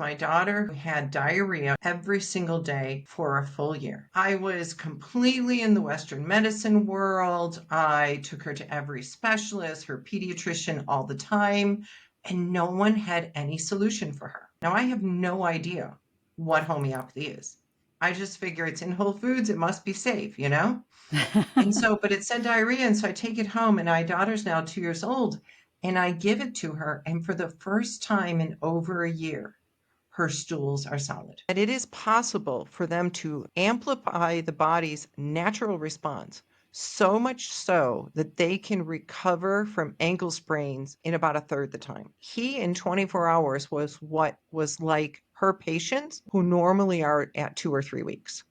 My daughter had diarrhea every single day for a full year. I was completely in the Western medicine world. I took her to every specialist, her pediatrician all the time, and no one had any solution for her. Now, I have no idea what homeopathy is. I just figure it's in Whole Foods. It must be safe, you know? And so, but it said diarrhea. And so I take it home, and my daughter's now 2 years old, and I give it to her. And for the first time in over a year, her stools are solid. And it is possible for them to amplify the body's natural response, so much so that they can recover from ankle sprains in about a third the time. He, in 24 hours, was what was like her patients who normally are at 2 or 3 weeks.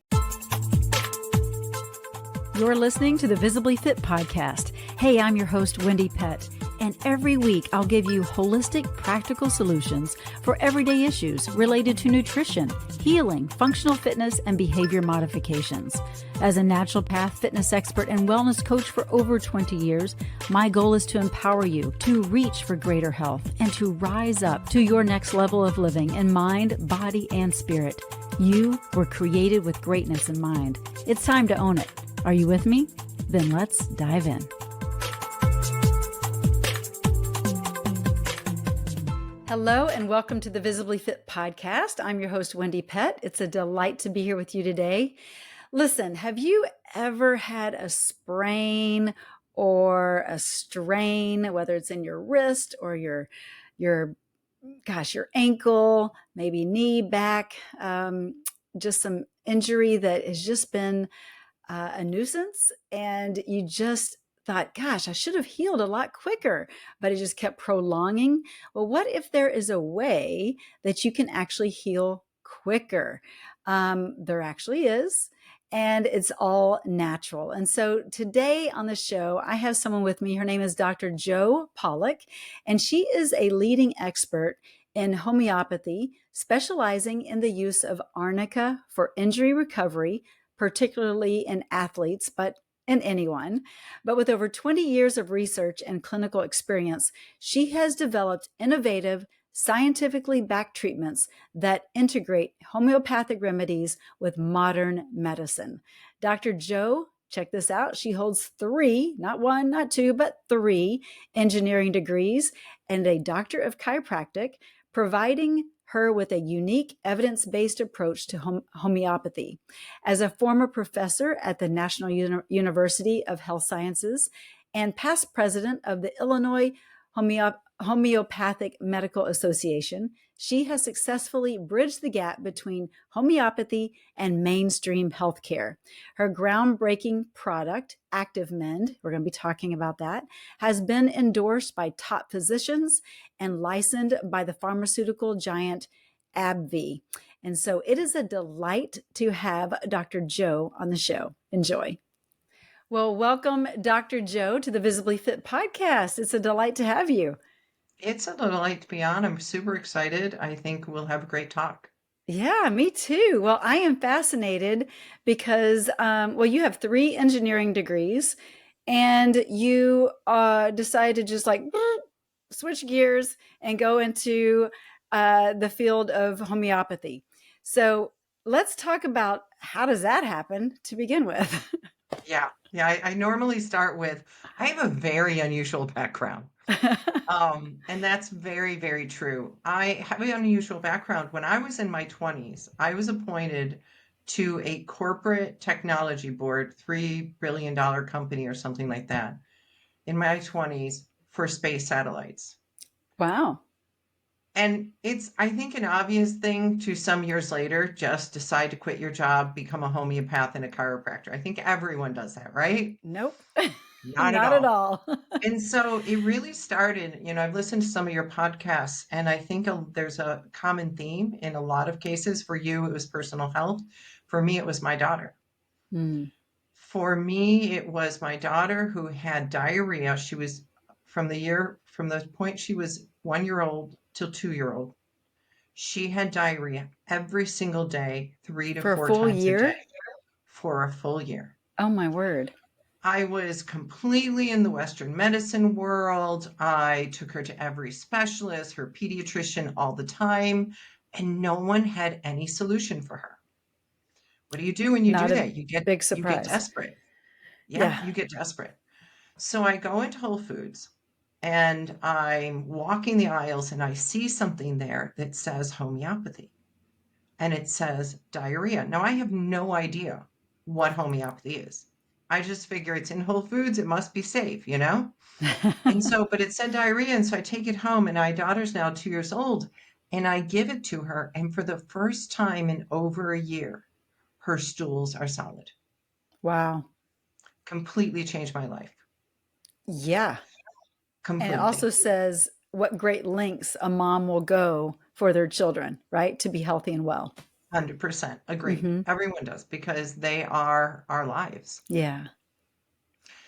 You're listening to the Visibly Fit podcast. Hey, I'm your host, Wendie Pett. And every week, I'll give you holistic, practical solutions for everyday issues related to nutrition, healing, functional fitness, and behavior modifications. As a naturopath, fitness expert, and wellness coach for over 20 years, my goal is to empower you to reach for greater health and to rise up to your next level of living in mind, body, and spirit. You were created with greatness in mind. It's time to own it. Are you with me? Then let's dive in. Hello and welcome to the Visibly Fit podcast. I'm your host, Wendie Pett. It's a delight to be here with you today. Listen, have you ever had a sprain or a strain, whether it's in your wrist or your ankle, maybe knee, back, just some injury that has just been a nuisance, and you just thought, gosh, I should have healed a lot quicker, but it just kept prolonging. Well, what if there is a way that you can actually heal quicker? There actually is, and it's all natural. And so today on the show, I have someone with me. Her name is Dr. Jo Polich, and she is a leading expert in homeopathy, specializing in the use of Arnica for injury recovery, particularly in athletes, but in anyone. But with over 20 years of research and clinical experience, she has developed innovative, scientifically backed treatments that integrate homeopathic remedies with modern medicine. Dr. Jo, check this out. She holds 3, not 1, not 2, but 3 engineering degrees and a doctor of chiropractic, providing her with a unique evidence-based approach to homeopathy. As a former professor at the National University of Health Sciences and past president of the Illinois Homeopathic Medical Association, she has successfully bridged the gap between homeopathy and mainstream healthcare. Her groundbreaking product, ActivMend, we're going to be talking about that, has been endorsed by top physicians and licensed by the pharmaceutical giant AbbVie. And so it is a delight to have Dr. Jo on the show. Enjoy. Well, welcome, Dr. Jo, to the Visibly Fit podcast. It's a delight to have you. It's a delight to be on. I'm super excited. I think we'll have a great talk. Yeah, me too. Well, I am fascinated because, you have 3 engineering degrees and you decided to just switch gears and go into the field of homeopathy. So let's talk about how does that happen to begin with? Yeah. I normally start with, I have a very unusual background. And that's very, very true. I have an unusual background. When I was in my 20s, I was appointed to a corporate technology board, $3 billion company or something like that, in my 20s for space satellites. Wow. And it's, I think, an obvious thing to some years later, just decide to quit your job, become a homeopath and a chiropractor. I think everyone does that, right? Nope. Not Not at all. And so it really started, I've listened to some of your podcasts, and I think there's a common theme in a lot of cases. For you, it was personal health. For me, it was my daughter. For me, it was my daughter who had diarrhea. She was from the point she was 1-year-old till 2-year-old. She had diarrhea every single day, 3 to 4 times a day for a full year. Oh, my word. I was completely in the Western medicine world. I took her to every specialist, her pediatrician all the time, and no one had any solution for her. What do you do when you Not do a that? big You get surprise. desperate. Yeah, Yeah. you get desperate. So I go into Whole Foods and I'm walking the aisles and I see something there that says homeopathy and it says diarrhea. Now I have no idea what homeopathy is. I just figure it's in Whole Foods, it must be safe, you know? And so, but it said diarrhea, and so I take it home, and my daughter's now 2 years old, and I give it to her, and for the first time in over a year, her stools are solid. Wow. Completely changed my life. Yeah. And it also Completely. says what great lengths a mom will go for their children, right? To be healthy and well. 100% agreed. Hmm. Everyone does because they are our lives. Yeah.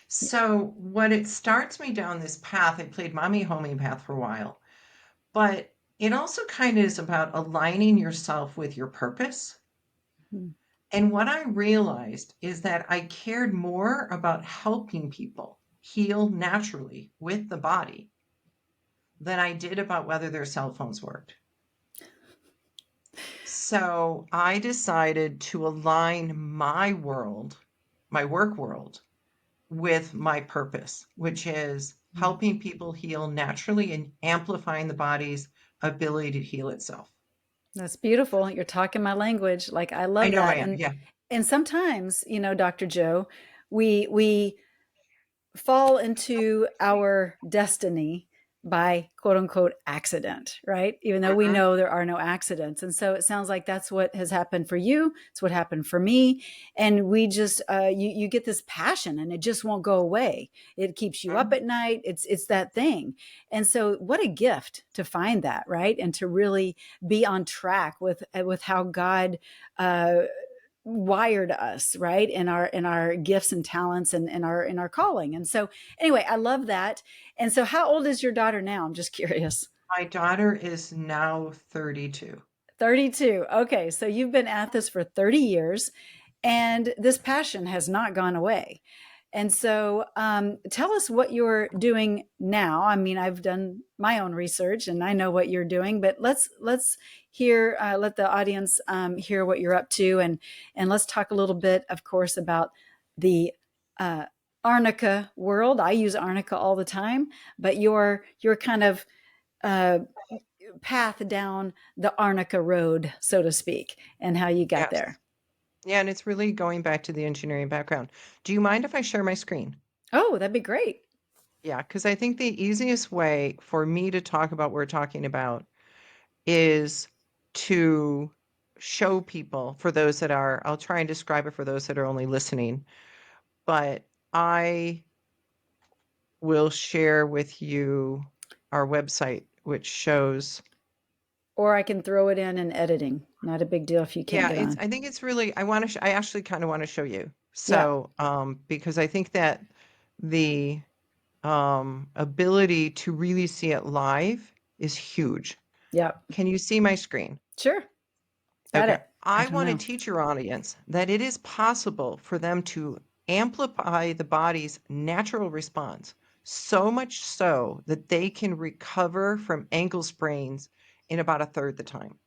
So, what it starts me down this path, I played mommy homeopath for a while, but it also kind of is about aligning yourself with your purpose. Mhm. And what I realized is that I cared more about helping people heal naturally with the body than I did about whether their cell phones worked. So I decided to align my world, my work world, with my purpose, which is helping people heal naturally and amplifying the body's ability to heal itself. That's beautiful. You're talking my language. Like I I love know I that. am. Yeah. And sometimes, Dr. Joe, we fall into our destiny by quote unquote accident, right? Even though we Mhm. know there are no accidents. And so it sounds like that's what has happened for you. It's what happened for me. And we just, you get this passion and it just won't go away. It keeps you up Mhm. at night. It's that thing. And so what a gift to find that, right? And to really be on track with how God, wired us right in our gifts and talents and in our calling. And so anyway, I love that. And so how old is your daughter now? I'm just curious. My daughter is now 32. 32. Okay, so you've been at this for 30 years and this passion has not gone away. And so tell us what you're doing now. I mean, I've done my own research and I know what you're doing, but let's hear let the audience hear what you're up to, and let's talk a little bit, of course, about the uh, Arnica world. I use Arnica all the time, but your kind of uh, path down the Arnica road, so to speak, and how you got Yes. there. Yeah, and it's really going back to the engineering background. Do you mind if I share my screen? Oh, that'd be great. Yeah, because I think the easiest way for me to talk about what we're talking about is to show people, for those that are, I'll try and describe it for those that are only listening, but I will share with you our website, which shows. Or I can throw it in editing. Not a big deal if you can't Yeah, get on. I think it's really, I want to, I actually kind of want to show you. Yeah. So, because I think that the ability to really see it live is huge. Yeah. Can you see my screen? Sure. Got Okay. it. I I don't want to know. teach your audience that it is possible for them to amplify the body's natural response, so much so that they can recover from ankle sprains in about a third the time.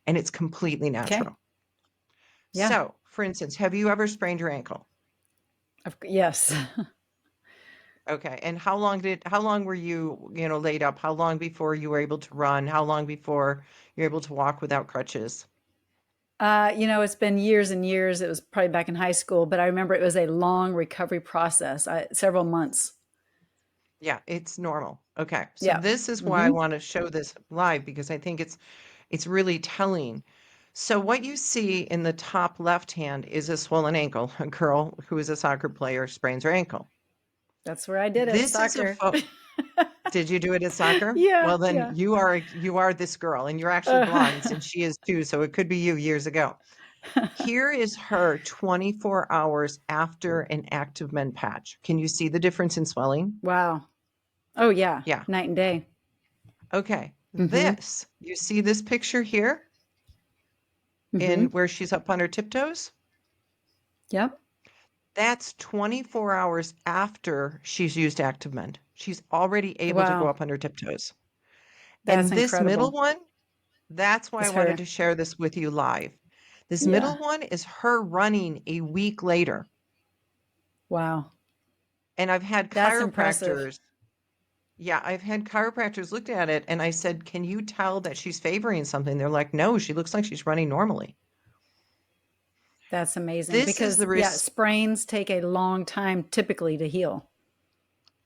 And it's completely Okay. natural. Yeah. So, for instance, have you ever sprained your ankle? Yes. Okay. And how long were you, laid up? How long before you were able to run? How long before you're able to walk without crutches? It's been years and years. It was probably back in high school, but I remember it was a long recovery process, several months. Yeah, it's normal. Okay. So Yeah. this is why I Hmm. want to show this live because I think it's really telling. So what you see in the top left hand is a swollen ankle. A girl who is a soccer player sprains her ankle. That's where I did it. This is a Soccer. photo. Did you do it at soccer? Yeah. Well, then Yeah. you are this girl, and you're actually Uh, blind since she is too, so it could be you years ago. Here is her 24 hours after an ActivMend patch. Can you see the difference in swelling? wow. Oh, yeah. Yeah. Night and day. Okay. Hmm. You see this picture here in Hmm. where she's up on her tiptoes? Yep. That's 24 hours after she's used ActivMend. She's already able to go Wow. up on her tiptoes. That's And this middle incredible. one That's why I It's wanted her. to share this with you live. This Yeah. middle one is her running a week later. Wow. And I've had That's impressive. chiropractors. Yeah, I've had chiropractors looked at it and I said, "Can you tell that she's favoring something?" They're like, "No, she looks like she's running normally." That's amazing This is because, the yeah, risk. sprains take a long time typically to heal.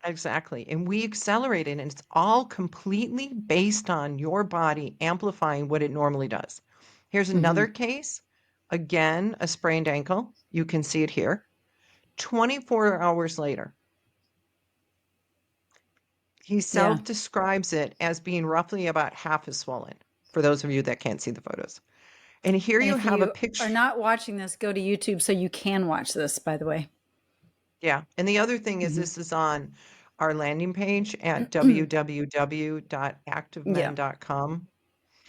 Exactly. And we accelerate it, and it's all completely based on your body amplifying what it normally does. Here's Hmm. another case. Again, a sprained ankle. You can see it here. 24 hours later, he Yeah. self-describes it as being roughly about half as swollen, for those of you that can't see the photos. And here And you if have a you are picture. not watching this, go to YouTube so you can watch this, by the way. Yeah. And the other thing is Hmm. this is on our landing page at Yeah. www.activemend.com.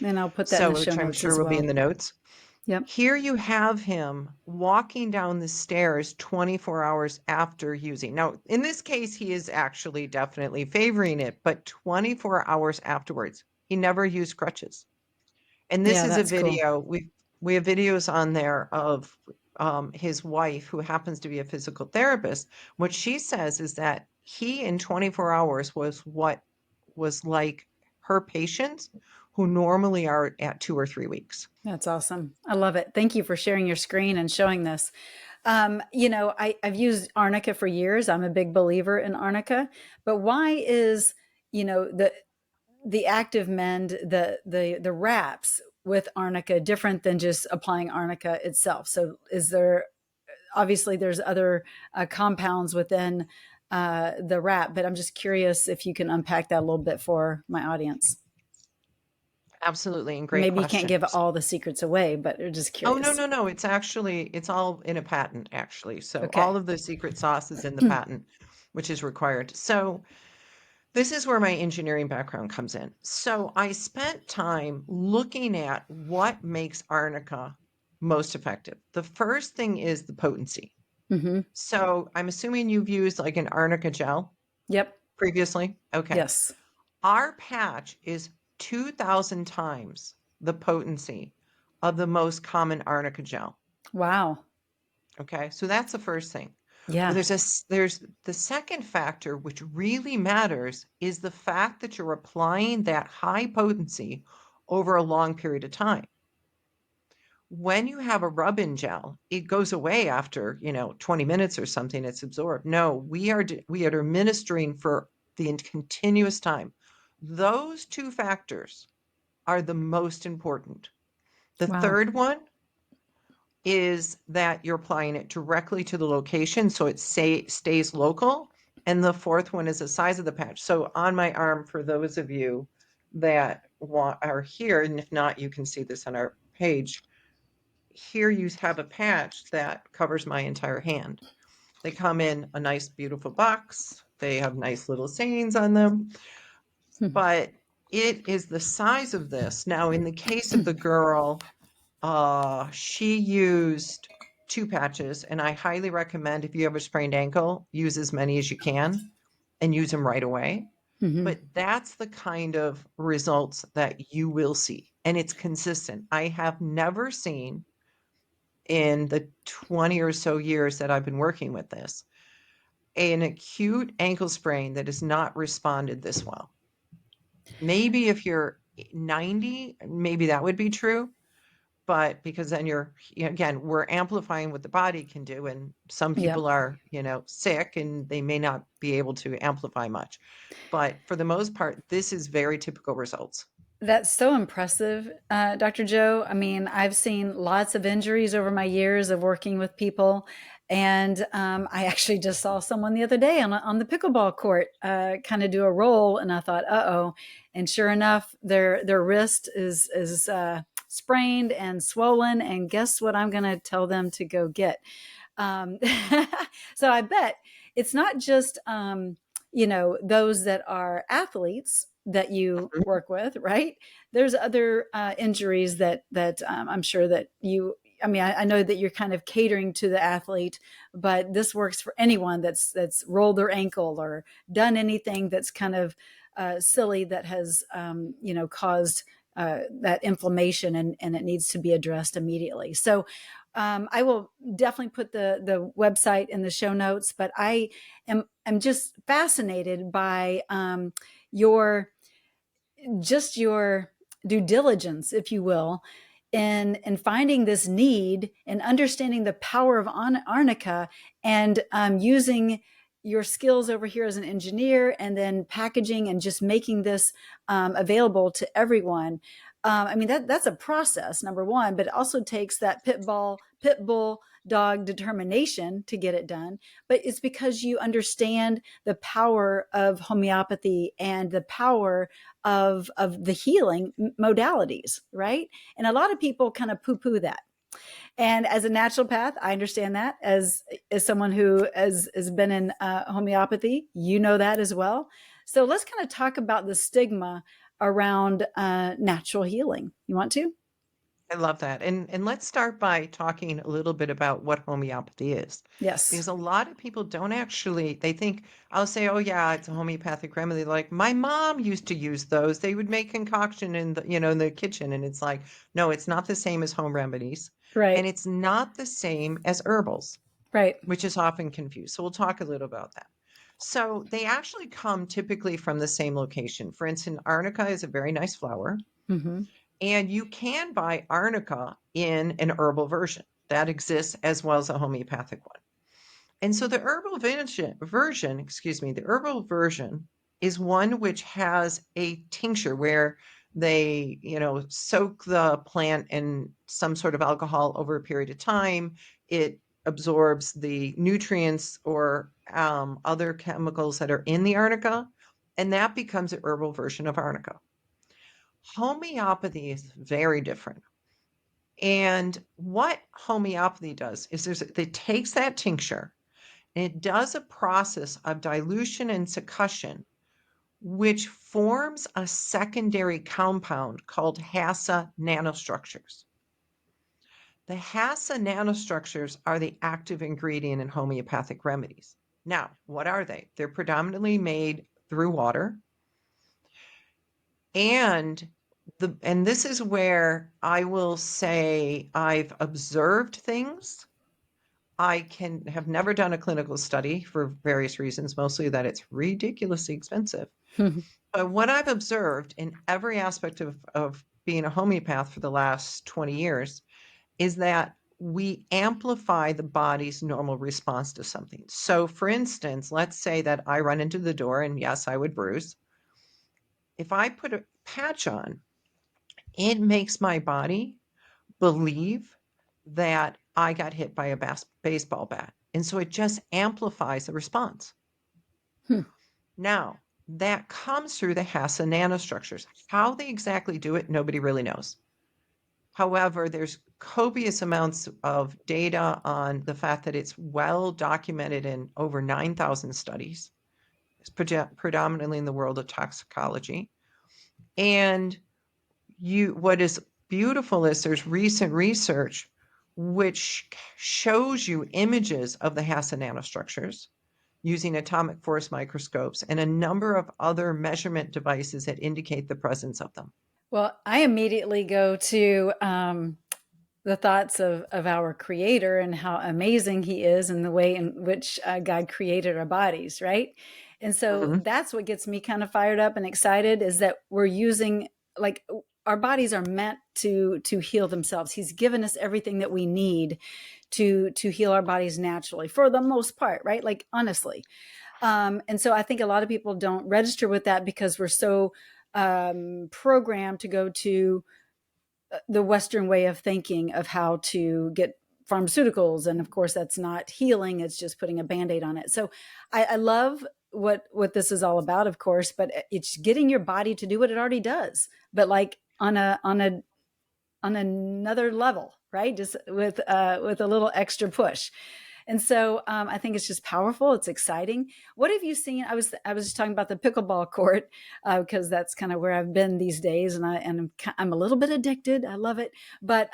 And I'll put that in So, the show which I'm notes sure as will be in well. the notes. Yep. Here you have him walking down the stairs 24 hours after using. Now, in this case, he is actually definitely favoring it, but 24 hours afterwards, he never used crutches. And this Yeah, is a that's cool. video. We have videos on there of his wife, who happens to be a physical therapist. What she says is that he, in 24 hours, was what was like her patients who normally are at 2 or 3 weeks. That's awesome. I love it. Thank you for sharing your screen and showing this. I've used Arnica for years. I'm a big believer in Arnica, but why is, the ActivMend, the wraps with Arnica different than just applying Arnica itself? So is there, obviously there's other compounds within the wrap, but I'm just curious if you can unpack that a little bit for my audience. Absolutely, and great Maybe you can't question. give all the secrets away, but I'm just Oh, no, curious. no, no. It's actually, it's all in a patent, actually. So all Okay. of the secret sauce is in the patent, which is required. So this is where my engineering background comes in. So I spent time looking at what makes Arnica most effective. The first thing is the potency. Hmm. So I'm assuming you've used like an Arnica gel Yep. previously. Okay. Yes. Our patch is 2,000 times the potency of the most common Arnica gel. Wow. Okay. So that's the first thing. But Yeah. there's the second factor, which really matters, is the fact that you're applying that high potency over a long period of time. When you have a rub-in gel, it goes away after, 20 minutes or something, it's absorbed. No, we are administering for the continuous time. Those two factors are the most important. The Wow. third one is that you're applying it directly to the location so it stays local. And the fourth one is the size of the patch. So on my arm, for those of you that are here, and if not, you can see this on our page. Here you have a patch that covers my entire hand. They come in a nice, beautiful box. They have nice little sayings on them, but it is the size of this. Now, in the case of the girl, she used 2 patches, and I highly recommend, if you have a sprained ankle, use as many as you can and use them right away. Hmm. But that's the kind of results that you will see, and it's consistent. I have never seen, in the 20 or so years that I've been working with this, an acute ankle sprain that has not responded this well. Maybe if you're 90, maybe that would be true. But because then again, we're amplifying what the body can do. And some Yep. people are, sick and they may not be able to amplify much. But for the most part, this is very typical results. That's so impressive, Dr. Joe. I mean, I've seen lots of injuries over my years of working with people. And I actually just saw someone the other day on the pickleball court kind of do a roll. And I thought, uh-oh. And sure enough, their wrist is sprained and swollen. And guess what I'm going to tell them to go get? Um, so I bet it's not just, those that are athletes that you Mhm. work with, right? There's other injuries that I'm sure that you. I mean, I know that you're kind of catering to the athlete, but this works for anyone that's rolled their ankle or done anything that's kind of silly that has caused that inflammation, and it needs to be addressed immediately. So I will definitely put the website in the show notes, but am just fascinated by your your due diligence, if you will, in finding this need and understanding the power of Arnica, and using your skills over here as an engineer, and then packaging and just making this available to everyone. I mean, that's a process, number one, but it also takes that pit bull dog determination to get it done. But it's because you understand the power of homeopathy and the power of the healing modalities, right? And a lot of people kind of poo-poo that. And as a naturopath, I understand that. As someone who has been in homeopathy, you know that as well. So let's kind of talk about the stigma around natural healing. You want to? I love that. And let's start by talking a little bit about what homeopathy is. Yes. Because a lot of people don't actually, they think, I'll say, oh yeah, it's a homeopathic remedy. Like my mom used to use those. They would make concoction in the, in the kitchen. And it's like, no, it's not the same as home remedies. Right. And it's not the same as herbals, Right. which is often confused. So we'll talk a little about that. So they actually come typically from the same location. For instance, arnica is a very nice flower. Mm-hmm. And you can buy arnica in an herbal version that exists as well as a homeopathic one. And so the the herbal version is one which has a tincture where they, soak the plant in some sort of alcohol over a period of time. It absorbs the nutrients or other chemicals that are in the arnica, and that becomes a herbal version of arnica. Homeopathy is very different. And what homeopathy does is it takes that tincture and it does a process of dilution and succussion, which forms a secondary compound called HASA nanostructures. The HASA nanostructures are the active ingredient in homeopathic remedies. Now, what are they? They're predominantly made through water. And this is where I will say I've observed things. I have never done a clinical study for various reasons, mostly that it's ridiculously expensive. But what I've observed in every aspect of being a homeopath for the last 20 years is that we amplify the body's normal response to something. So, for instance, let's say that I run into the door, and yes, I would bruise. If I put a patch on, it makes my body believe that I got hit by a baseball bat. And so it just amplifies the response. Hmm. Now, that comes through the HASA nanostructures. How they exactly do it, nobody really knows. However, there's copious amounts of data on the fact that it's well documented in over 9,000 studies. It's predominantly in the world of toxicology. And what is beautiful is there's recent research which shows you images of the HASA nanostructures using atomic force microscopes and a number of other measurement devices that indicate the presence of them. Well, I immediately go to the thoughts of our creator and how amazing he is and the way in which God created our bodies, right? And so Mhm. that's what gets me kind of fired up and excited, is that we're using, like, our bodies are meant to heal themselves. He's given us everything that we need to heal our bodies naturally for the most part, right? Like, honestly. And so I think a lot of people don't register with that because we're so programmed to go to the Western way of thinking of how to get pharmaceuticals. And of course, that's not healing. It's just putting a Band-Aid on it. So I love what this is all about, of course, but it's getting your body to do what it already does, but like on another level, right? Just with a little extra push. And so I think it's just powerful. It's exciting. What have you seen? I was just talking about the pickleball court because that's kind of where I've been these days, and I'm a little bit addicted. I love it. But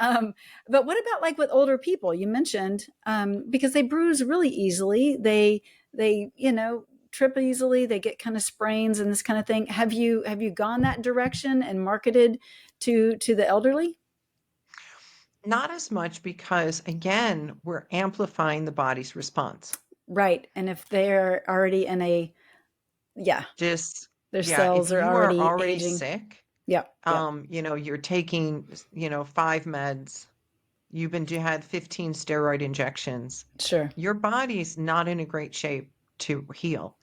what about like with older people? You mentioned because they bruise really easily. They trip easily. They get kind of sprains and this kind of thing. Have you gone that direction and marketed to the elderly? Not as much because, again, we're amplifying the body's response. Right. And if they're already in a, yeah, Just, their yeah, if cells are you are already already aging. sick, Yep. Yep. you're taking, 5 meds, you had 15 steroid injections, Sure. your body's not in a great shape to heal.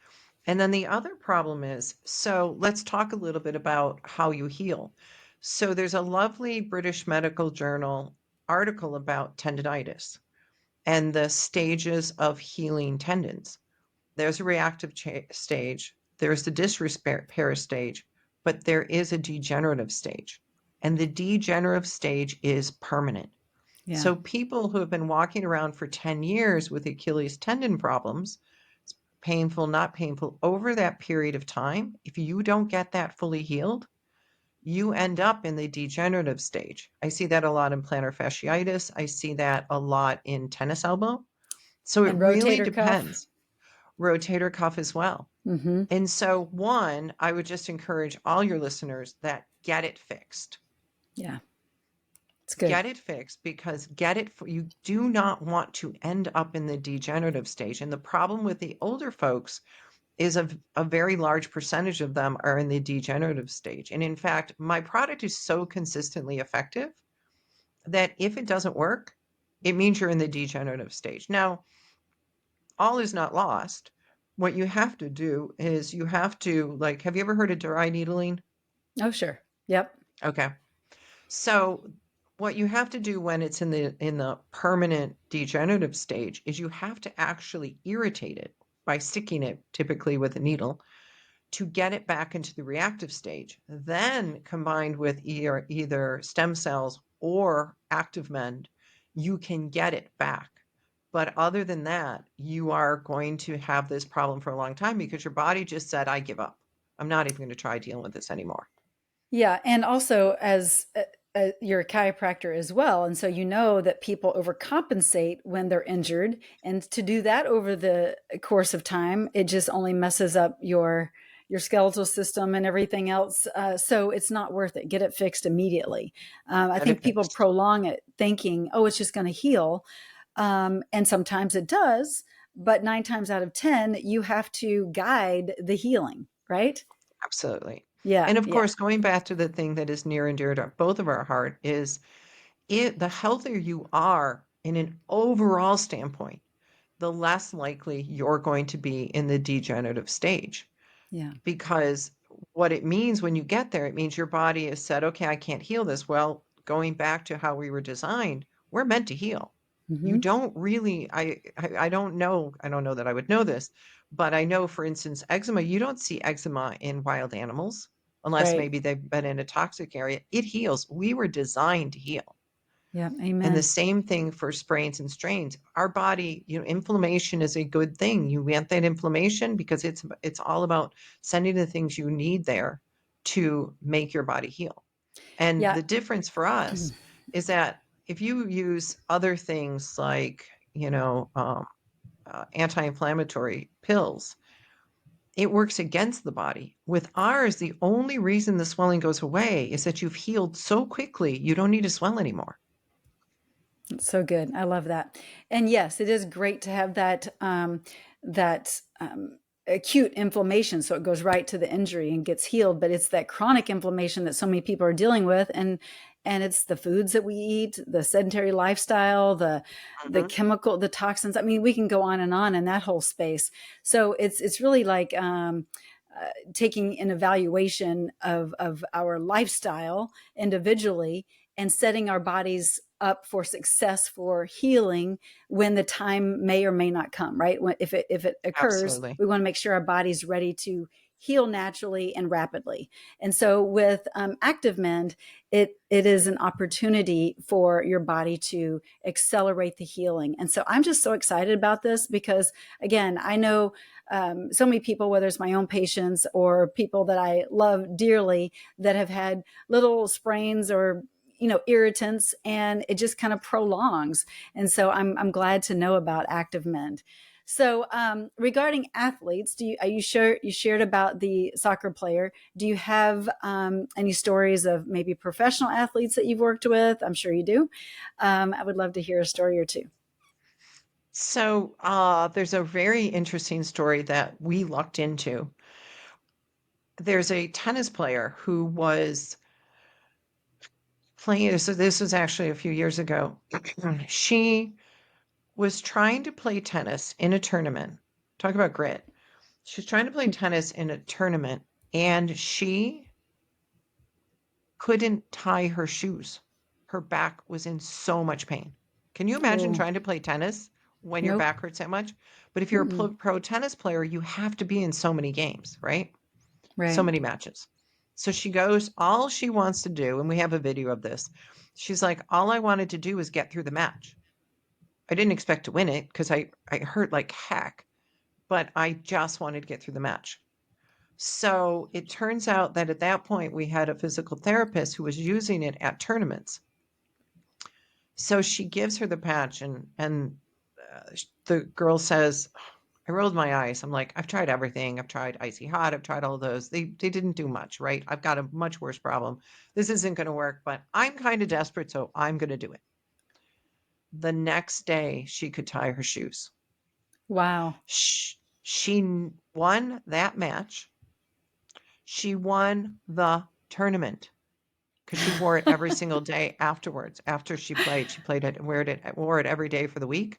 And then the other problem is, so let's talk a little bit about how you heal. So there's a lovely British Medical Journal article about tendinitis and the stages of healing tendons. There's a reactive stage, there's the disrepair stage, but there is a degenerative stage. And the degenerative stage is permanent. Yeah. So people who have been walking around for 10 years with Achilles tendon problems, painful, not painful, over that period of time, if you don't get that fully healed, you end up in the degenerative stage. I see that a lot in plantar fasciitis. I see that a lot in tennis elbow. So it And really rotator cuff. depends. Rotator cuff as well. Mm-hmm. And so, one, I would just encourage all your listeners that get it fixed. Yeah. It's good. Get it fixed because you do not want to end up in the degenerative stage. And the problem with the older folks is a very large percentage of them are in the degenerative stage. And in fact, my product is so consistently effective that if it doesn't work, it means you're in the degenerative stage. Now, all is not lost. What you have to do is you have to, like, have you ever heard of dry needling? Oh, sure. Yep. Okay. So what you have to do when it's in the permanent degenerative stage is you have to actually irritate it by sticking it typically with a needle to get it back into the reactive stage. Then combined with either stem cells or ActivMend, you can get it back. But other than that, you are going to have this problem for a long time because your body just said, I give up. I'm not even going to try dealing with this anymore. Yeah, and also as you're a chiropractor as well, and so you know that people overcompensate when they're injured, and to do that over the course of time, it just only messes up your skeletal system and everything else. So it's not worth it. Get it fixed immediately. I Get it think people fixed. prolong it, thinking, "Oh, it's just going to heal," and sometimes it does, but 9 times out of 10, you have to guide the healing, right? Absolutely. Yeah, And of yeah, course, going back to the thing that is near and dear to both of our heart is the healthier you are in an overall standpoint, the less likely you're going to be in the degenerative stage. yeah. Because what it means when you get there, it means your body has said, okay, I can't heal this. Well, going back to how we were designed, we're meant to heal. You Mm-hmm. don't really, I don't know that I would know this, but I know, for instance, eczema, you don't see eczema in wild animals unless Right. maybe they've been in a toxic area. It heals. We were designed to heal. Yeah. And the Amen. same thing for sprains and strains. Our body, inflammation is a good thing. You want that inflammation because it's all about sending the things you need there to make your body heal. And Yeah. the difference for us is that if you use other things like, anti-inflammatory pills, it works against the body. With ours, the only reason the swelling goes away is that you've healed so quickly, you don't need to swell anymore. It's so good. I love that. And yes, it is great to have that acute inflammation, so it goes right to the injury and gets healed. But it's that chronic inflammation that so many people are dealing with, and it's the foods that we eat, the sedentary lifestyle, the Mhm. chemical, the toxins. I mean, we can go on in that whole space. So it's really like taking an evaluation of our lifestyle individually and setting our bodies up for success for healing when the time may or may not come, right? If it occurs, Absolutely. we want to make sure our body's ready to heal naturally and rapidly. And so with ActivMend, it is an opportunity for your body to accelerate the healing. And so I'm just so excited about this because, again, I know so many people, whether it's my own patients or people that I love dearly, that have had little sprains or irritants, and it just kind of prolongs. And so I'm glad to know about ActivMend. So, regarding athletes, you shared about the soccer player? Do you have any stories of maybe professional athletes that you've worked with? I'm sure you do. I would love to hear a story or two. So there's a very interesting story that we looked into. There's a tennis player who was playing. So this was actually a few years ago. She was trying to play tennis in a tournament. Talk about grit. She was trying to play tennis in a tournament, and she couldn't tie her shoes. Her back was in so much pain. Can you imagine Oh, trying to play tennis when your nope. back hurts that much? But if you're a Mm-mm. pro tennis player, you have to be in so many games, right? So Right. many matches. So she goes, all she wants to do, and we have a video of this. She's like, all I wanted to do was get through the match. I didn't expect to win it because I hurt like heck, but I just wanted to get through the match. So it turns out that at that point, we had a physical therapist who was using it at tournaments. So she gives her the patch, and the girl says, I rolled my eyes. I'm like, I've tried everything. I've tried icy hot. I've tried all those. They didn't do much, right? I've got a much worse problem. This isn't going to work, but I'm kind of desperate, so I'm going to do it. The next day, she could tie her shoes. Wow. She won that match. She won the tournament because she wore it every single day afterwards. After she played it and wore it every day for the week.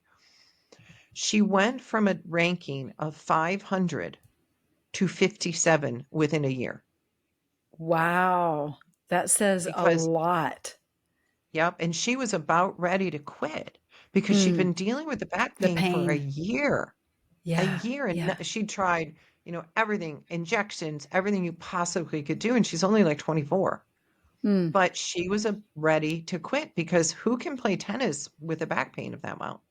She went from a ranking of 500 to 57 within a year. Wow. That says a Because, lot. yep, and she was about ready to quit because she'd Mm, been dealing with the back the pain for a pain. year. A Yeah. year, and Yeah. she tried, everything, injections, everything you possibly could do, and she's only like 24. Mm. But she was ready to quit because who can play tennis with a back pain of that amount?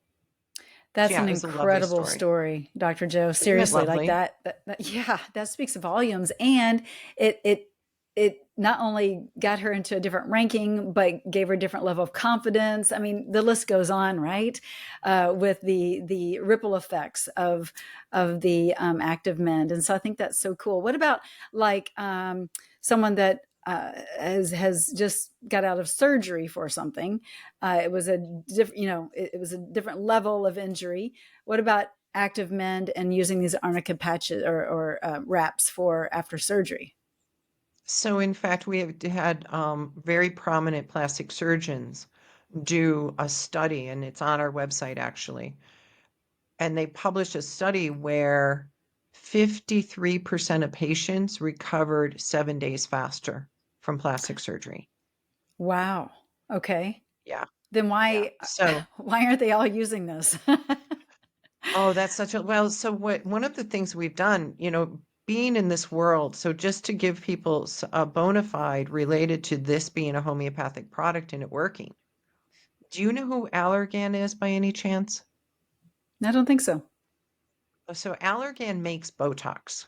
So That's yeah, an it was a lovely incredible story. story, Dr. Joe. Isn't it Seriously, like lovely? yeah, that speaks volumes. And it not only got her into a different ranking, but gave her a different level of confidence. I mean, the list goes on, right? With the ripple effects of the ActivMend. And so I think that's so cool. What about like someone that has just got out of surgery for something? It was a different, it was a different level of injury. What about ActivMend and using these Arnica patches or wraps for after surgery? So in fact, we have had very prominent plastic surgeons do a study, and it's on our website actually. And they published a study where 53% of patients recovered 7 days faster from plastic surgery. Wow. Okay. Yeah, Then yeah. why So, why aren't they all using this? oh, that's such a well, so one of the things we've done, being in this world, so just to give people a bona fide related to this being a homeopathic product and it working. Do you know who Allergan is by any chance? I don't think so. So Allergan makes Botox.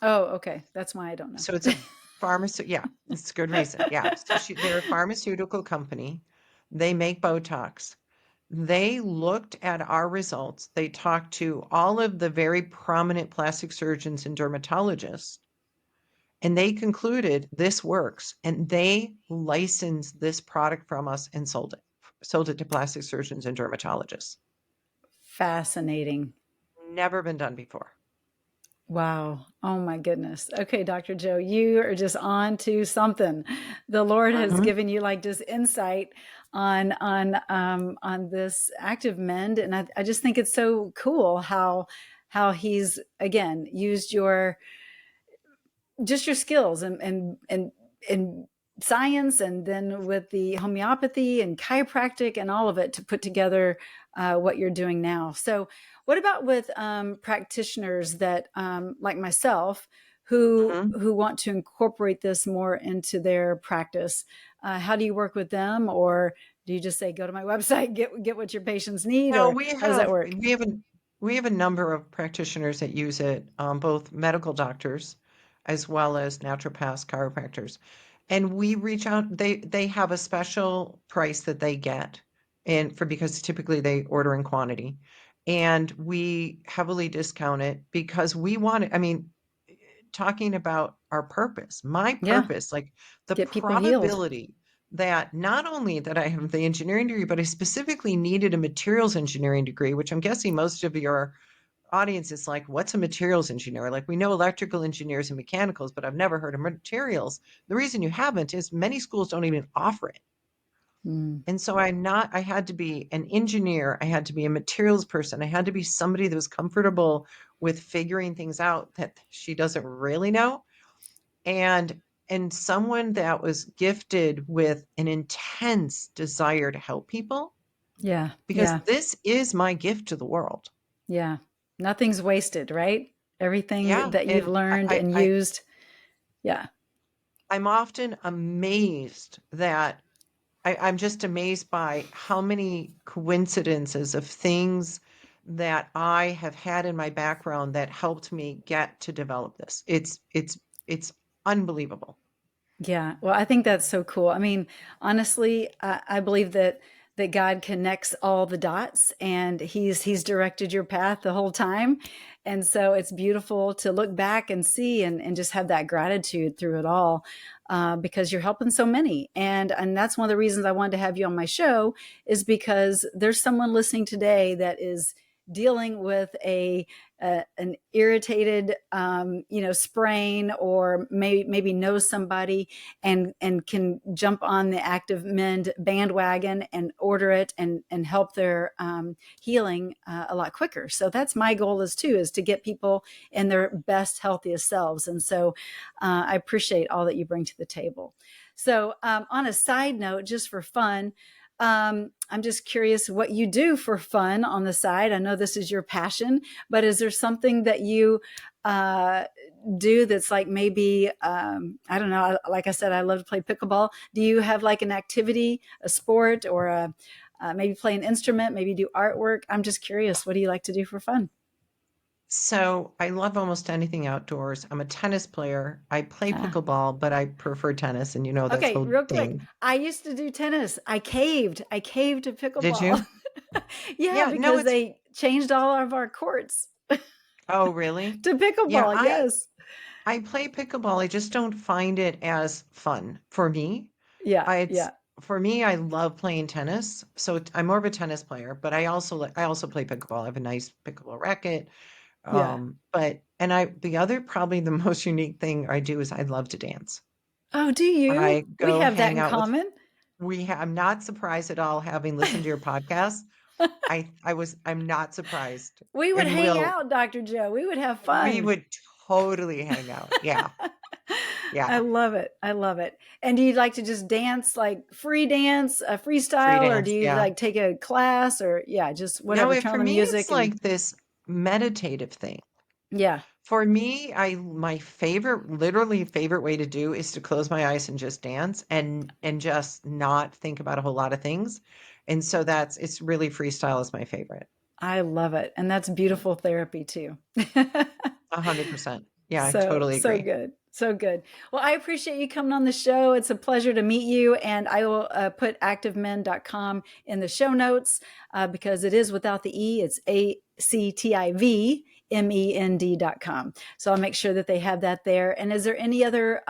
Oh, okay. That's why I don't know. So it's a pharmacy. Yeah, it's a good reason. Yeah. So they're a pharmaceutical company. They make Botox. They looked at our results. They talked to all of the very prominent plastic surgeons and dermatologists, and they concluded this works. And they licensed this product from us and sold it to plastic surgeons and dermatologists. Fascinating. Never been done before. Wow. Oh my goodness. Okay, Dr. Joe, you are just on to something. The Lord has Mhm. given you like just insight on this ActivMend. And I just think it's so cool how he's again used your just your skills and science, and then with the homeopathy and chiropractic and all of it to put together what you're doing now. So what about with practitioners that like myself Mhm. who want to incorporate this more into their practice? How do you work with them, or do you just say go to my website, get what your patients need, No, or we how does that have work? we have a we have a number of practitioners that use it, both medical doctors as well as naturopaths, chiropractors. And we reach out, they have a special price that they get and for because typically they order in quantity. and we heavily discount it because we want it. I mean, talking about our purpose, my Yeah. purpose, like the Get people healed. probability that not only that I have the engineering degree, but I specifically needed a materials engineering degree, which I'm guessing most of your audience is like, what's a materials engineer? Like, we know electrical engineers and mechanicals, but I've never heard of materials. The reason you haven't is many schools don't even offer it. Mm. And so I had to be an engineer. I had to be a materials person. I had to be somebody that was comfortable with figuring things out that she doesn't really know. And someone that was gifted with an intense desire to help people, Yeah. because Yeah. this is my gift to the world. Yeah. Nothing's wasted, right? Everything Yeah. that you've And learned and used. Yeah. I'm often amazed that I'm just amazed by how many coincidences of things that I have had in my background that helped me get to develop this. It's unbelievable. Yeah. Well, I think that's so cool. I mean, honestly, I believe that God connects all the dots, and he's directed your path the whole time. And so it's beautiful to look back and see and just have that gratitude through it all, because you're helping so many. And that's one of the reasons I wanted to have you on my show, is because there's someone listening today that is dealing with an irritated sprain, or maybe knows somebody and can jump on the ActivMend bandwagon and order it and help their healing a lot quicker. So that's my goal is to get people in their best, healthiest selves. And so I appreciate all that you bring to the table. So on a side note, just for fun, I'm just curious what you do for fun on the side. I know this is your passion, but is there something that you uh, do that's like maybe, I don't know, like I said, I love to play pickleball. Do you have like an activity, a sport, or maybe play an instrument, maybe do artwork? I'm just curious. What do you like to do for fun? So I love almost anything outdoors. I'm a tennis player. I play Ah. pickleball, but I prefer tennis, and that's Okay, whole real quick. thing. I used to do tennis. I caved. I caved to Did pickleball. you? Yeah, Yeah, no, because it's they changed all of our courts oh, really? to Yeah, pickleball. Yes. I play pickleball. I just don't find it as fun for me. Yeah. It's Yeah. for me, I love playing tennis. So I'm more of a tennis player, but I also play pickleball. I have a nice pickleball racket. Yeah. But and I the other probably the most unique thing I do is I love to dance. Oh, do you? I We go have that hang in out with common. I'm not surprised at all having listened to your podcast. I'm not surprised. We would And hang out, Dr. Joe. We would have we fun. would totally hang out. Yeah. I Yeah. love it. I love it. And do you like to just dance, like free dance, a Free freestyle, or do dance. you Yeah. like take a class, or yeah, just No, whatever, turn for on the me, it's music and like this meditative thing. yeah. For me, my favorite, literally favorite way to do is to close my eyes and just dance and just not think about a whole lot of things. And so it's really freestyle is my favorite. I love it. And that's beautiful therapy too. 100%. Yeah, I So, totally so agree. good. So good. Well, I appreciate you coming on the show. It's a pleasure to meet you. And I will put activemend.com in the show notes because it is without the E. It's ActivMend.com. So I'll make sure that they have that there. And is there any other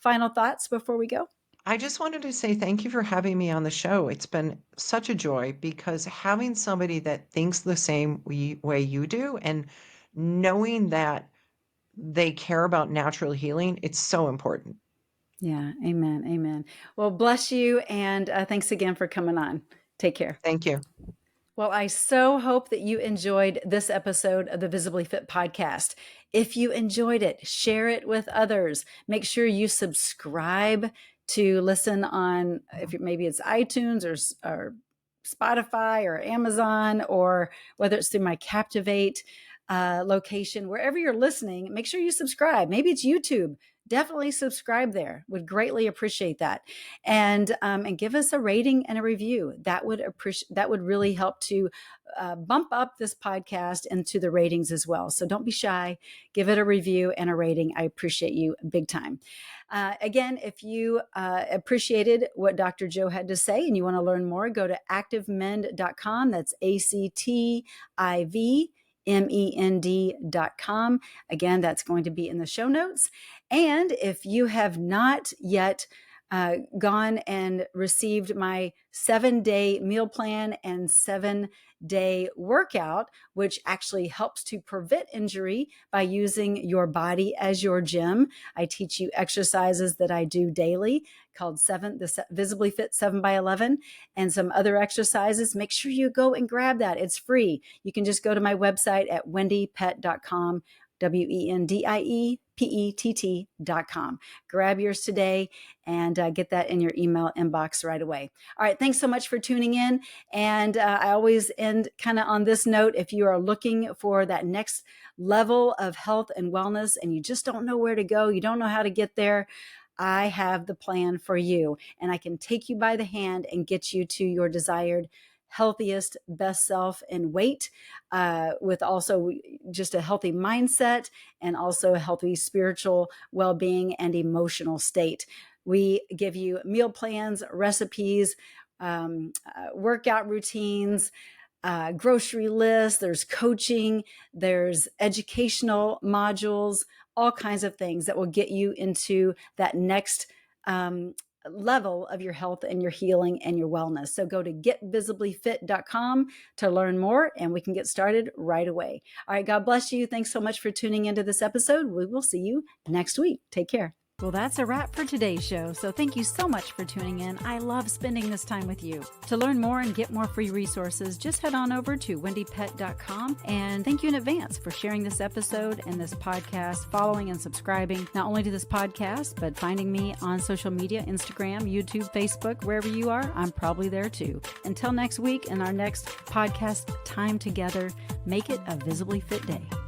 final thoughts before we go? I just wanted to say thank you for having me on the show. It's been such a joy because having somebody that thinks the same way you do and knowing that they care about natural healing, it's so important. Yeah. Amen. Amen. Well, bless you. And thanks again for coming on. Take care. Thank you. Well, I so hope that you enjoyed this episode of the Visibly Fit podcast. If you enjoyed it, share it with others. Make sure you subscribe to listen on, if maybe it's iTunes or Spotify or Amazon, or whether it's through my Captivate location, wherever you're listening, make sure you subscribe. Maybe it's YouTube. Definitely subscribe there. Would greatly appreciate that, and give us a rating and a review. That would really help to bump up this podcast into the ratings as well. So don't be shy. Give it a review and a rating. I appreciate you big time. Again, if you appreciated what Dr. Joe had to say and you want to learn more, go to activemend.com. That's ActivMend.com. Again, that's going to be in the show notes. And if you have not yet gone and received my 7-day meal plan and 7-day workout, which actually helps to prevent injury by using your body as your gym. I teach you exercises that I do daily called the Visibly Fit 7x11 and some other exercises. Make sure you go and grab that. It's free. You can just go to my website at wendiepett.com, WendiepEtt.com. Grab yours today and get that in your email inbox right away. All right. Thanks so much for tuning in. And I always end kind of on this note. If you are looking for that next level of health and wellness and you just don't know where to go, you don't know how to get there, I have the plan for you, and I can take you by the hand and get you to your desired healthiest, best self in weight, with also just a healthy mindset and also a healthy spiritual well-being and emotional state. We give you meal plans, recipes, workout routines, grocery lists, there's coaching, there's educational modules, all kinds of things that will get you into that next level of your health and your healing and your wellness. So go to getvisiblyfit.com to learn more, and we can get started right away. All right, God bless you. Thanks so much for tuning into this episode. We will see you next week. Take care. Well, that's a wrap for today's show. So thank you so much for tuning in. I love spending this time with you. To learn more and get more free resources, just head on over to wendiepett.com. And thank you in advance for sharing this episode and this podcast, following and subscribing not only to this podcast, but finding me on social media, Instagram, YouTube, Facebook, wherever you are, I'm probably there too. Until next week and our next podcast time together, make it a visibly fit day.